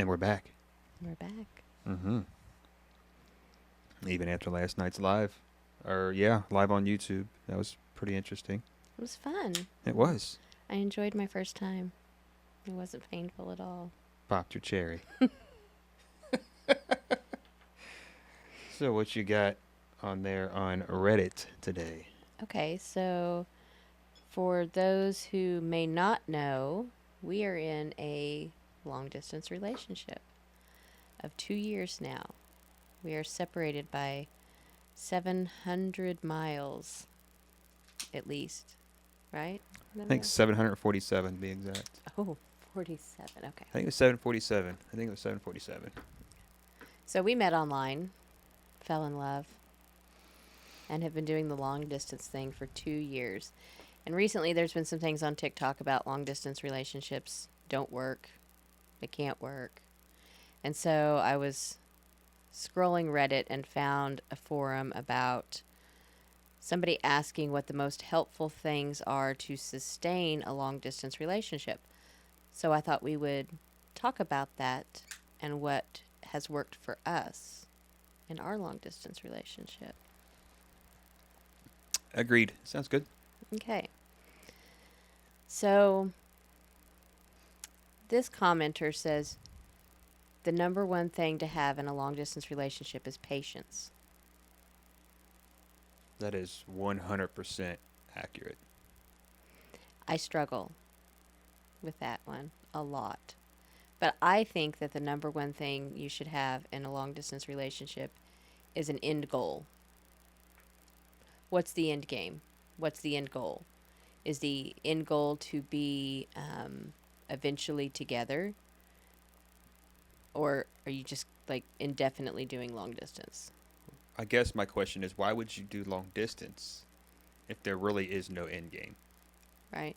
And we're back. We're back. Mm-hmm. Even after last night's live. Live on YouTube. That was pretty interesting. It was fun. It was. I enjoyed my first time. It wasn't painful at all. Popped your cherry. So what you got on there on Reddit today? Okay, so for those who may not know, we are in a long distance relationship of 2 years now. We are separated by 700 miles at least, right? I think 747 to be exact. Oh, 47. Okay. I think it was 747. I think it was 747. So we met online, fell in love, and have been doing the long distance thing for 2 years. And recently there's been some things on TikTok about long distance relationships don't work. They can't work. And so I was scrolling Reddit and found a forum about somebody asking what the most helpful things are to sustain a long distance relationship. So I thought we would talk about that and what has worked for us in our long distance relationship. Agreed. Sounds good. Okay. So this commenter says the number one thing to have in a long distance relationship is patience. That is 100% accurate. I struggle with that one a lot. But I think that the number one thing you should have in a long distance relationship is an end goal. What's the end game? What's the end goal? Is the end goal to be eventually together? Or are you just like indefinitely doing long distance? I guess my question is, why would you do long distance if there really is no end game? Right?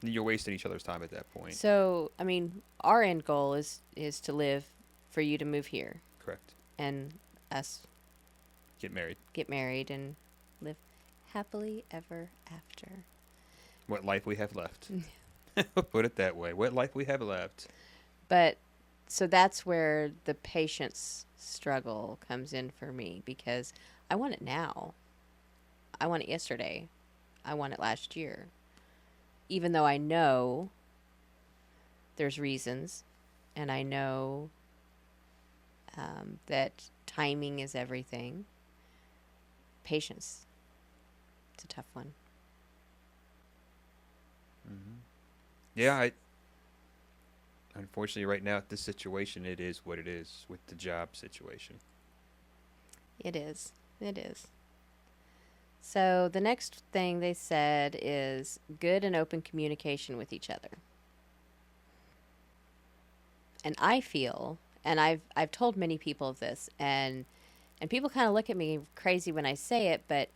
You're wasting each other's time at that point. So, I mean, our end goal is to live, for you to move here, Correct. and us Get married. get married and live happily ever after. What life we have left. Put it that way. What life we have left. But so that's where the patience struggle comes in for me, because I want it now. I want it yesterday. I want it last year. Even though I know there's reasons, and I know that timing is everything, patience, it's a tough one. Mm-hmm. Yeah, unfortunately, right now, at this situation, it is what it is with the job situation. It is. It is. So the next thing they said is good and open communication with each other. And I feel, and I've told many people of this, and people kind of look at me crazy when I say it, but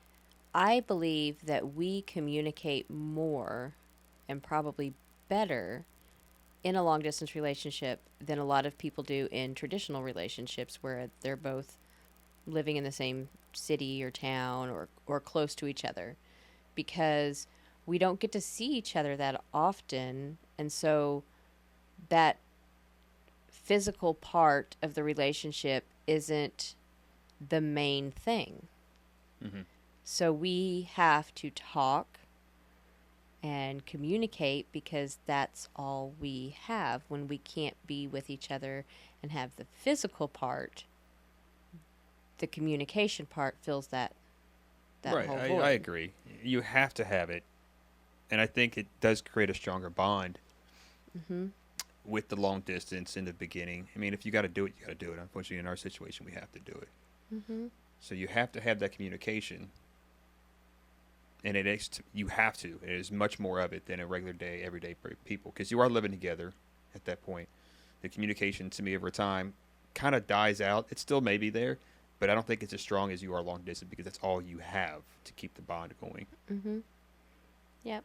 I believe that we communicate more and probably better in a long distance relationship than a lot of people do in traditional relationships where they're both living in the same city or town or close to each other, because we don't get to see each other that often. And so that physical part of the relationship isn't the main thing. Mm-hmm. So we have to talk and communicate because that's all we have. When we can't be with each other and have the physical part, the communication part fills that right. whole void. I agree. You have to have it. And I think it does create a stronger bond with the long distance in the beginning. I mean, if you got to do it, you got to do it. Unfortunately, in our situation, we have to do it. So you have to have that communication. And you have to. It is much more of it than a regular day, everyday people. Because you are living together at that point. The communication, to me, over time, kind of dies out. It still may be there, but I don't think it's as strong as you are long distance, because that's all you have to keep the bond going. Yep.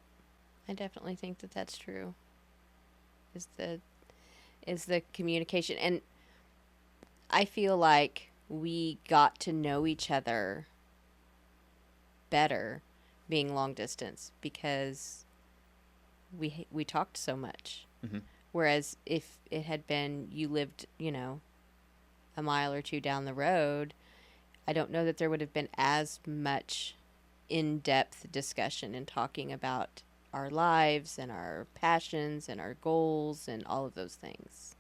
I definitely think that that's true. Is the communication. And I feel like we got to know each other better being long distance because we talked so much. Whereas if it had been you lived, a mile or two down the road, I don't know that there would have been as much in depth discussion and talking about our lives and our passions and our goals and all of those things.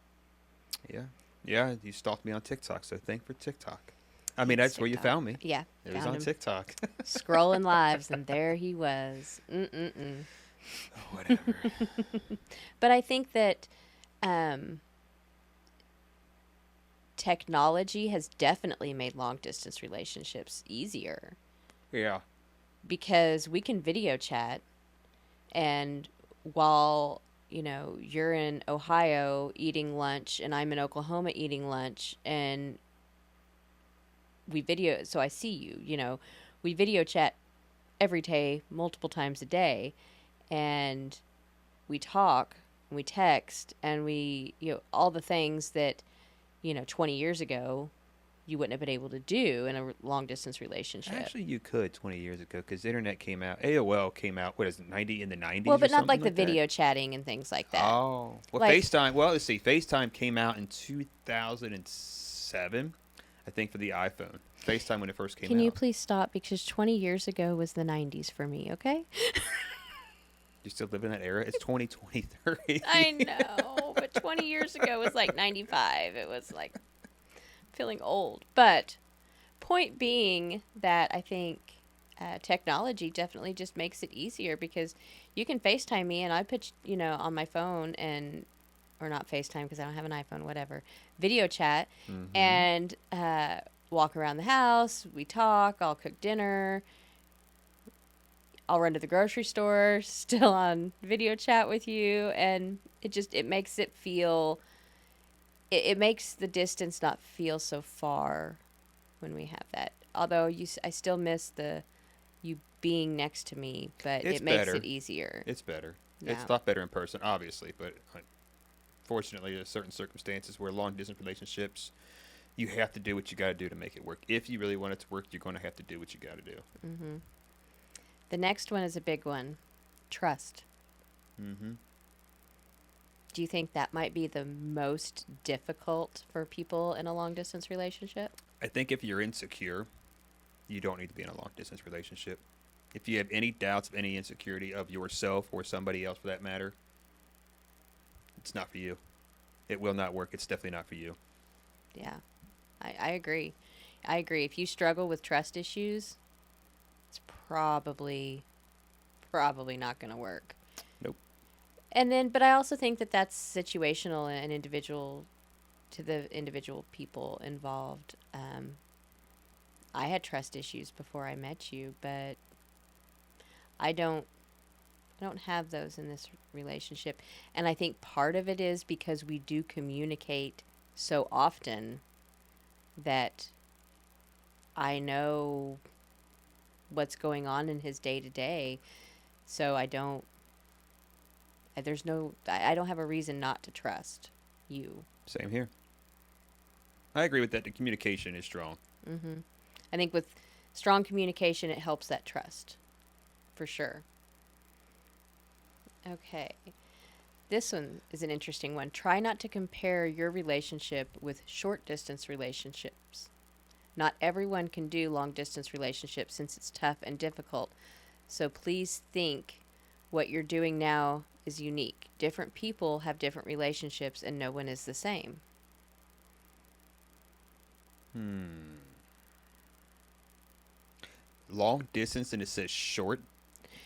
Yeah. Yeah, you stalked me on TikTok, so thank for TikTok. I mean, Thanks, that's where you TikTok. found me. Yeah, It was found on him TikTok. scrolling lives, and there he was. Mm-mm-mm. Whatever. But I think that um, technology has definitely made long distance relationships easier Yeah. because we can video chat, and while you're in Ohio eating lunch and I'm in Oklahoma eating lunch, and so I see you, we video chat every day multiple times a day, and we talk and we text and we all the things that 20 years ago you wouldn't have been able to do in a long distance relationship. Actually, you could 20 years ago because the internet came out. AOL came out, what is it, 90 in the Well, 90s or but not something like the like that? video chatting and things like that. Oh. Well, Like, FaceTime, well, let's see. FaceTime came out in 2007, I think, for the iPhone. FaceTime when it first came can you out. please stop, because 20 years ago was the 90s for me, okay? You still live in that era? It's 2023. I know, but 20 years ago was like 95. It was like feeling old. But point being that I think technology definitely just makes it easier, because you can FaceTime me and I put, on my phone, and, or not FaceTime because I don't have an iPhone, whatever, video chat, Mm-hmm. and walk around the house. We talk, I'll cook dinner, I'll run to the grocery store, still on video chat with you. And it makes it feel, it makes the distance not feel so far when we have that. Although I still miss the you being next to me, but It's it makes better. it easier. It's better. It's Yeah. a lot better in person, obviously, but fortunately, there's certain circumstances where long distance relationships, you have to do what you got to do to make it work. If you really want it to work, you're going to have to do what you got to do. hmm The next one is a big one. Trust. Mm-hmm. Do you think that might be the most difficult for people in a long distance relationship? I think if you're insecure, you don't need to be in a long distance relationship. If you have any doubts of any insecurity of yourself or somebody else for that matter, it's not for you. It will not work. It's definitely not for you. Yeah, I agree. I agree. If you struggle with trust issues, it's probably not going to work. Nope. And then, but I also think that that's situational and individual to the individual people involved. I had trust issues before I met you, but I don't I don't have those in this relationship. And I think part of it is because we do communicate so often that I know what's going on in his day to day. So I don't have a reason not to trust you. Same here. I agree with that. The communication is strong. hmm I think with strong communication, it helps that trust for sure. Okay. This one is an interesting one. Try not to compare your relationship with short distance relationships. Not everyone can do long distance relationships since it's tough and difficult. So please think what you're doing now is unique. Different people have different relationships and no one is the same. Long distance and it says short,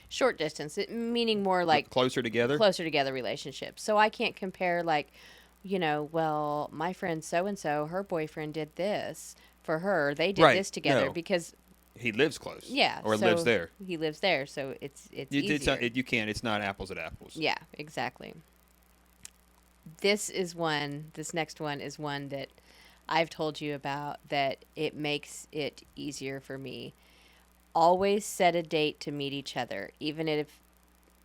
Short distance, meaning more like closer together. closer together relationships. So I can't compare, like, well, my friend so and so, her boyfriend did this for her. They did Right. this together No, because he lives close. yeah, Or lives so there. he lives there, so it's It's easier. you can't. It's not apples and apples. Yeah, exactly. This next one is one that I've told you about, that it makes it easier for me. Always set a date to meet each other, even if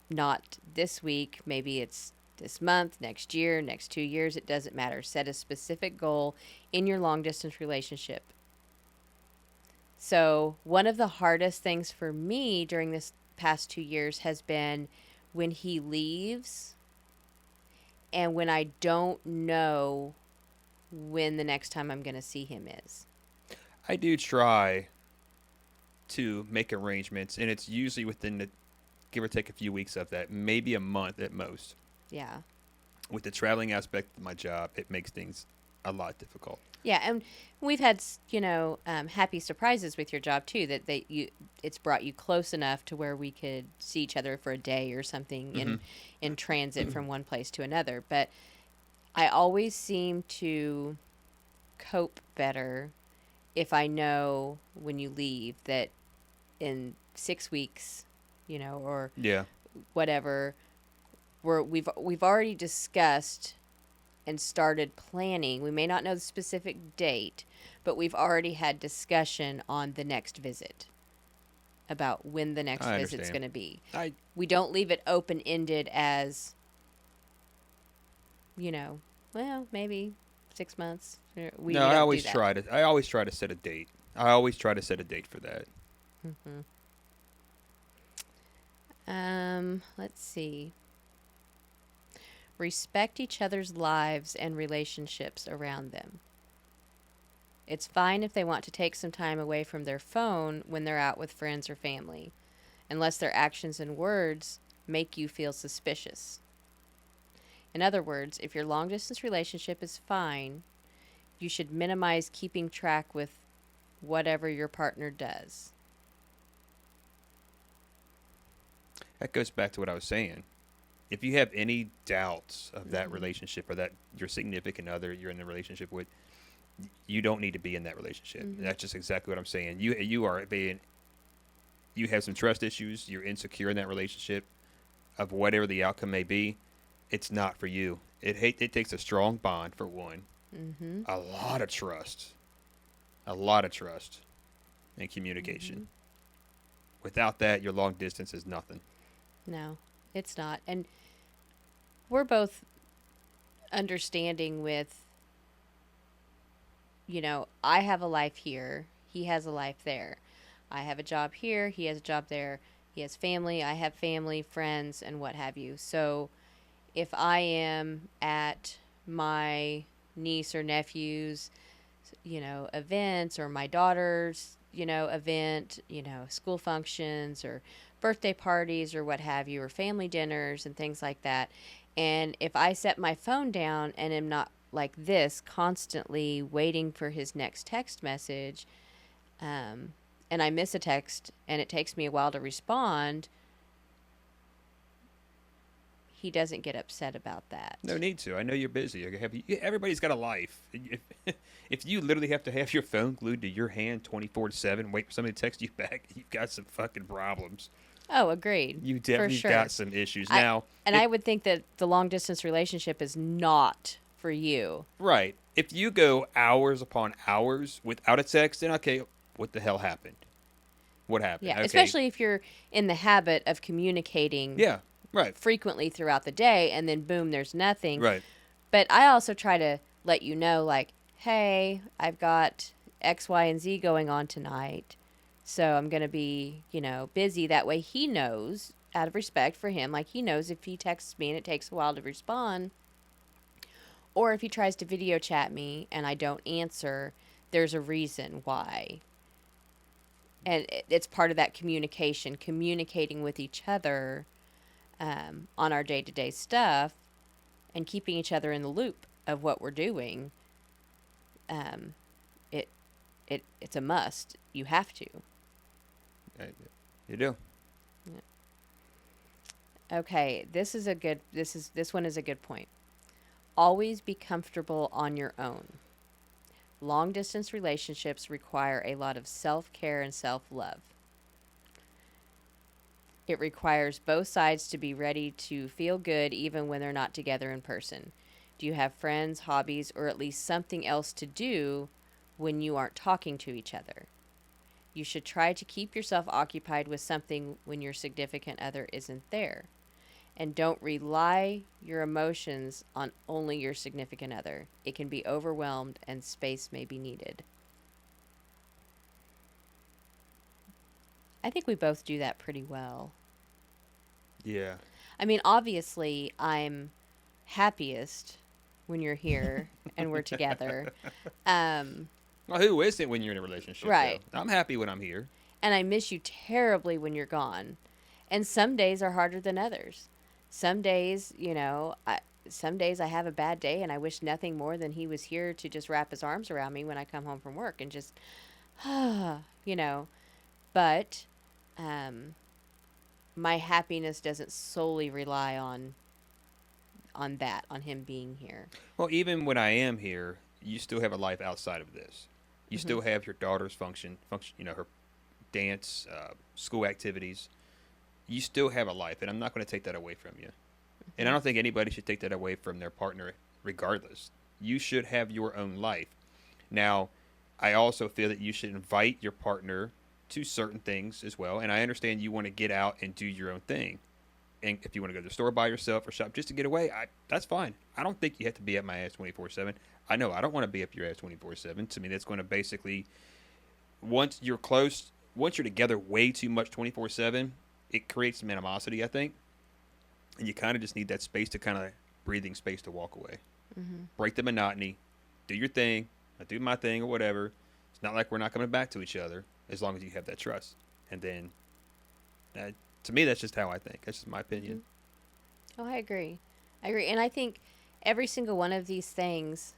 not this week, maybe it's this month, next year, next 2 years, it doesn't matter. Set a specific goal in your long distance relationship. So, one of the hardest things for me during this past 2 years has been when he leaves and when I don't know when the next time I'm going to see him is. I do try to make arrangements, and it's usually within the give or take a few weeks of that, maybe a month at most. Yeah. With the traveling aspect of my job, it makes things a lot difficult. Yeah, and we've had happy surprises with your job too. That it's brought you close enough to where we could see each other for a day or something Hmm. in transit from one place to another. But I always seem to cope better if I know when you leave that in 6 weeks, or Yeah, whatever, we've already discussed and started planning. We may not know the specific date, but we've already had discussion on the next visit about when the next I visit's understand. going to be. I We don't leave it open ended as, well, maybe 6 months. no, We don't do that. I always try to set a date. I always try to set a date for that. Hmm. Let's see. Respect each other's lives and relationships around them. It's fine if they want to take some time away from their phone when they're out with friends or family, unless their actions and words make you feel suspicious. In other words, if your long distance relationship is fine, you should minimize keeping track with whatever your partner does. That goes back to what I was saying. If you have any doubts of that Hmm. relationship or that your significant other you're in a relationship with, you don't need to be in that relationship. Hmm. That's just exactly what I'm saying. You have some trust issues. You're insecure in that relationship of whatever the outcome may be. It's not for you. It takes a strong bond for one, Hmm. a lot of trust, and Hmm. communication. Without that, your long distance is nothing. No, it's not. And we're both understanding with, I have a life here, he has a life there. I have a job here, he has a job there. He has family, I have family, friends, and what have you. So if I am at my niece or nephew's, events, or my daughter's, event, school functions or birthday parties or what have you, or family dinners and things like that. And if I set my phone down and am not like this, constantly waiting for his next text message, um, and I miss a text and it takes me a while to respond, he doesn't get upset about No that. need to. I know you're busy. Everybody's got a life. If you literally have to have your phone glued to your hand 24/7, wait for somebody to text you back, you've got some fucking problems. Oh, agreed. You For definitely got sure. some issues. I Now, and if I would think that the long distance relationship is not for you. right, if you go hours upon hours without a text, then okay, what the hell happened? What happened? Yeah, Okay, especially if you're in the habit of communicating yeah, right, frequently throughout the day and then boom, there's nothing. right. But I also try to let you know, like, hey, I've got X, Y, and Z going on tonight. So I'm going to be, busy. That way he knows, out of respect for him, like he knows if he texts me and it takes a while to respond, or if he tries to video chat me and I don't answer, there's a reason why. And it's part of that communication, communicating with each other on our day to day stuff and keeping each other in the loop of what we're doing. Um, it it's a must. You have to. Uh, You do. Okay, this one is a good point. Always be comfortable on your own. Long distance relationships require a lot of self care and self love. It requires both sides to be ready to feel good even when they're not together in person. Do you have friends, hobbies, or at least something else to do when you aren't talking to each other? You should try to keep yourself occupied with something when your significant other isn't there. And don't rely your emotions on only your significant other. It can be overwhelmed and space may be needed. I think we both do that pretty well. Yeah. I mean, obviously, I'm happiest when you're here and we're together. Um, Well, who isn't when you're in a relationship, though? right. I'm happy when I'm here. And I miss you terribly when you're gone. And some days are harder than others. Some days, some days I have a bad day and I wish nothing more than he was here to just wrap his arms around me when I come home from work and just, you know. But um, my happiness doesn't solely rely on him being here. Well, even when I am here, you still have a life outside of this. You Hmm. still have your daughter's function, her dance, school activities. You still have a life, and I'm not going to take that away from you. And I don't think anybody should take that away from their partner, regardless. You should have your own life. Now, I also feel that you should invite your partner to certain things as well. And I understand you want to get out and do your own thing. And if you want to go to the store by yourself or shop just to get away, that's fine. I don't think you have to be at my ass 24/7. I know I don't want to be up your ass 24/7. To me, that's going to basically, once you're close, once you're together way too much 24/7, it creates some animosity, I think. And you kind of just need that space to kind of breathing space to walk away. Hmm. Break the monotony. Do your thing. I do my thing or whatever. It's not like we're not coming back to each other as long as you have that trust. And then, uh, to me, that's just how I think. That's just my Hmm. opinion. Oh, I agree. I agree. And I think every single one of these things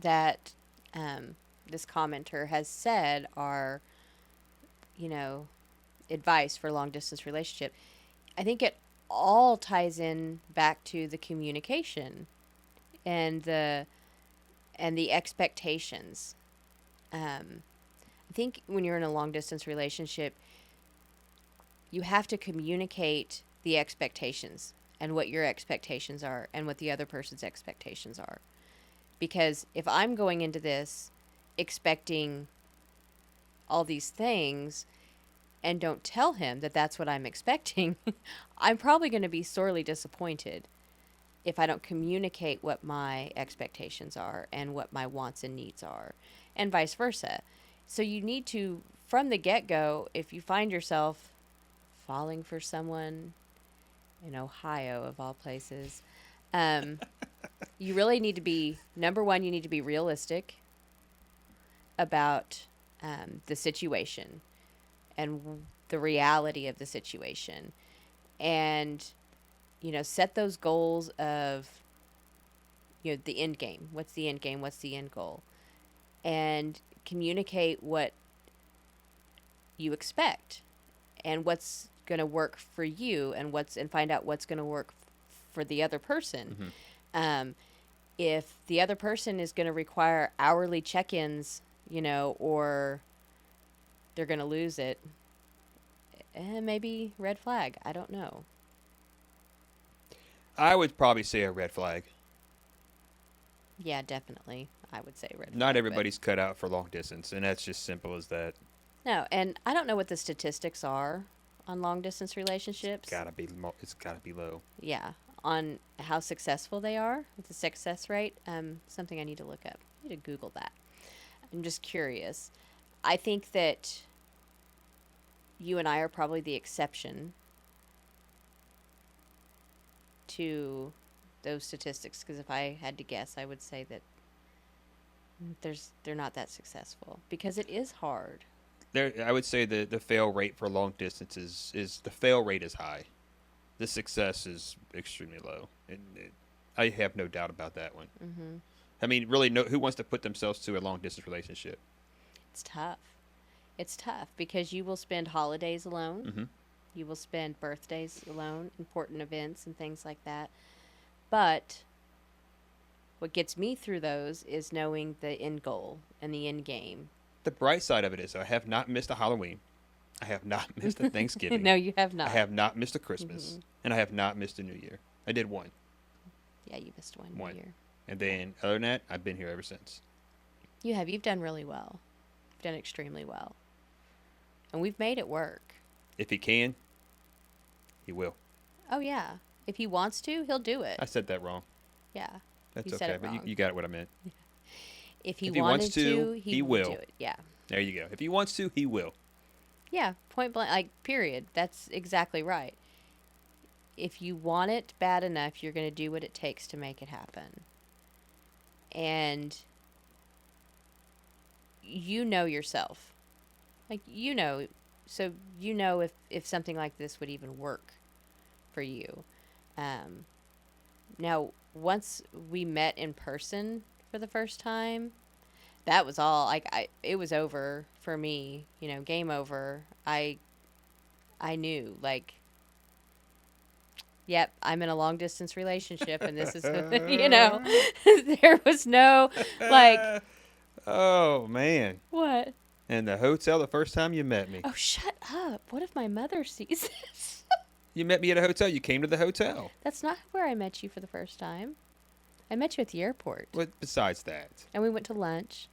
that this commenter has said are, you know, advice for a long distance relationship. I think it all ties in back to the communication and the expectations. I think when you're in a long distance relationship, you have to communicate the expectations and what your expectations are and what the other person's expectations are. Because if I'm going into this expecting all these things and don't tell him that that's what I'm expecting, I'm probably going to be sorely disappointed if I don't communicate what my expectations are and what my wants and needs are, and vice versa. So you need to, from the get go, if you find yourself falling for someone in Ohio, of all places, um, you really need to be, number one, you need to be realistic about the situation and the reality of the situation. And, set those goals of, the end game. What's the end game? What's the end goal? And communicate what you expect and what's going to work for you and find out what's going to work for the other person. Hmm. Um, if the other person is going to require hourly check-ins, or they're going to lose it, maybe red flag. I don't know. I would probably say a red flag. Yeah, definitely. I would say red Not flag. everybody's cut out for long distance, and that's just simple as that. No, and I don't know what the statistics are on long distance relationships. It's gotta be low. Yeah, on how successful they are, the success rate. Something I need to look up. I need to Google that. I'm just curious. I think that you and I are probably the exception to those statistics because if I had to guess, I would say that they're not that successful because it is hard. I would say the fail rate for long distance is the fail rate is high. The success is extremely low, and I have no doubt about that one. Hmm. I mean, really, no. Who wants to put themselves to a long distance relationship? It's tough. It's tough because you will spend holidays alone. Hmm. You will spend birthdays alone, important events and things like that. But what gets me through those is knowing the end goal and the end game. The bright side of it is I have not missed a Halloween. I have not missed a Thanksgiving. No, you have I not. have not missed a Christmas, Hmm. and I have not missed a New Year. I did one, Yeah, you missed one one, year. and then other than that, I've been here ever since. You have. You've done really well. You've done extremely well. And we've made it work. If he can, he will. Oh, yeah. If he wants to, he'll do it. I said that wrong. Yeah. That's You said okay, it but wrong. you got what I meant. If he If he wants wanted to, to, he will will. do it. Yeah. There you go. If he wants to, he will. Yeah. Point blank. Like, period. That's exactly right. if you want it bad enough, you're going to do what it takes to make it happen. And you know yourself. Like, so you know if something like this would even work for you. Now, once we met in person for the first time, that was all. Like, it was over for me. Game over. I knew, like, yep, I'm in a long distance relationship, and this is, there was no, like, Oh man. what? In the hotel the first time you met me. Oh, shut up. What if my mother sees this? You met me at a hotel. You came to the hotel. That's not where I met you for the first time. I met you at the airport. What besides that? And we went to lunch.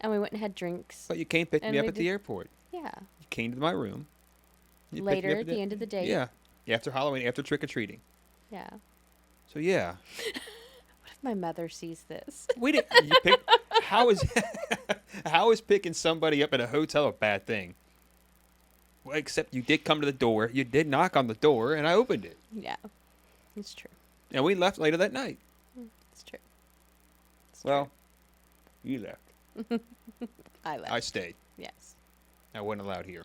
And we went and had drinks. But you came pick And me up we at the airport. Yeah. You came to my room. You picked me Later, up at the end of the day. Yeah. After Halloween, after trick or treating. Yeah. So yeah. What if my mother sees this? We didn't. You picked. How is picking somebody up at a hotel a bad thing? Well, except you did come to the door. You did knock on the door, and I opened it. Yeah. It's true. And we left later that night. It's true. It's Well, you left. true. I left. I stayed. Yes. I wasn't allowed here.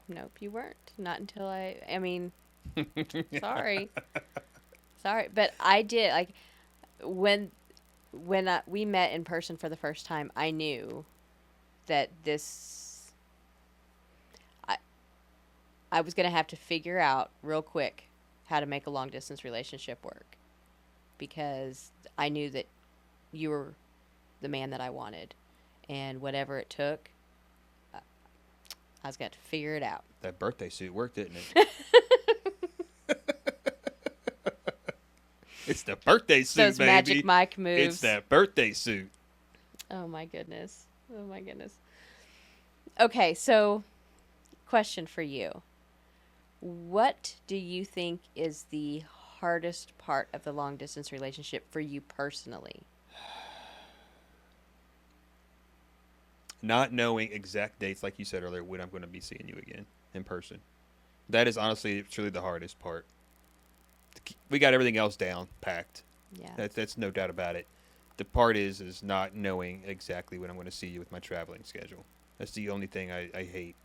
Nope, you weren't. Not until I mean, sorry. Sorry. But I did, like, when we met in person for the first time, I knew that I was going to have to figure out real quick how to make a long distance relationship work, because I knew that you were the man that I wanted, and whatever it took, I was going to have to figure it out. That birthday suit worked, didn't it? It's the birthday suit, Those baby. Magic Mike moves. It's that birthday suit. Oh my goodness. Oh my goodness. Okay, so question for you. What do you think is the hardest part of the long distance relationship for you personally? Not knowing exact dates, like you said earlier, when I'm going to be seeing you again in person. That is honestly, truly the hardest part. We got everything else down, packed. Yeah. That's no doubt about it. The part is not knowing exactly when I'm going to see you with my traveling schedule. That's the only thing I hate.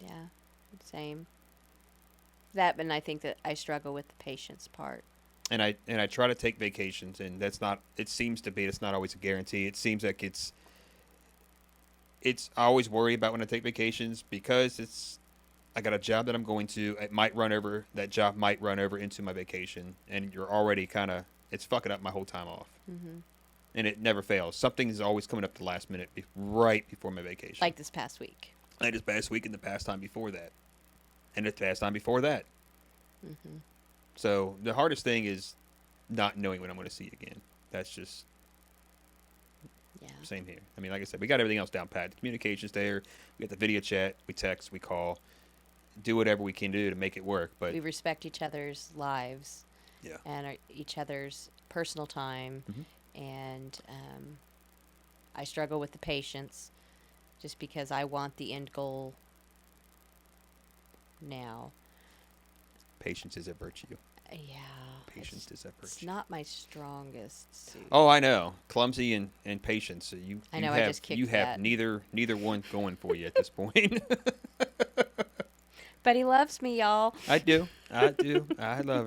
Yeah. Same. That, and I think that I struggle with the patience part. And I try to take vacations, and that's not. It seems to be. It's not always a guarantee. It seems like it's. I always worry about when I take vacations because I got a job that I'm going to. That job might run over into my vacation, and you're already it's fucking up my whole time off. Mm-hmm. And it never fails. Something is always coming up at the last minute, right before my vacation. Like this past week. Like this past week and the past time before that. And the past time before that. Mm-hmm. So the hardest thing is not knowing when I'm going to see you again. That's just Yeah. same here. I mean, like I said, we got everything else down pat. The communication's there. We got the video chat. We text. We call. Do whatever we can do to make it work. But We respect each other's lives. Yeah. And each other's personal time. Mhm. And I struggle with the patience just because I want the end goal now. patience is a virtue. Yeah. Patience is a It's virtue. not my strongest suit. Oh, I know. Clumsy and patience. So I know, I just kicked you have that. neither one going for you at this point. But he loves me, y'all. I do. I love her.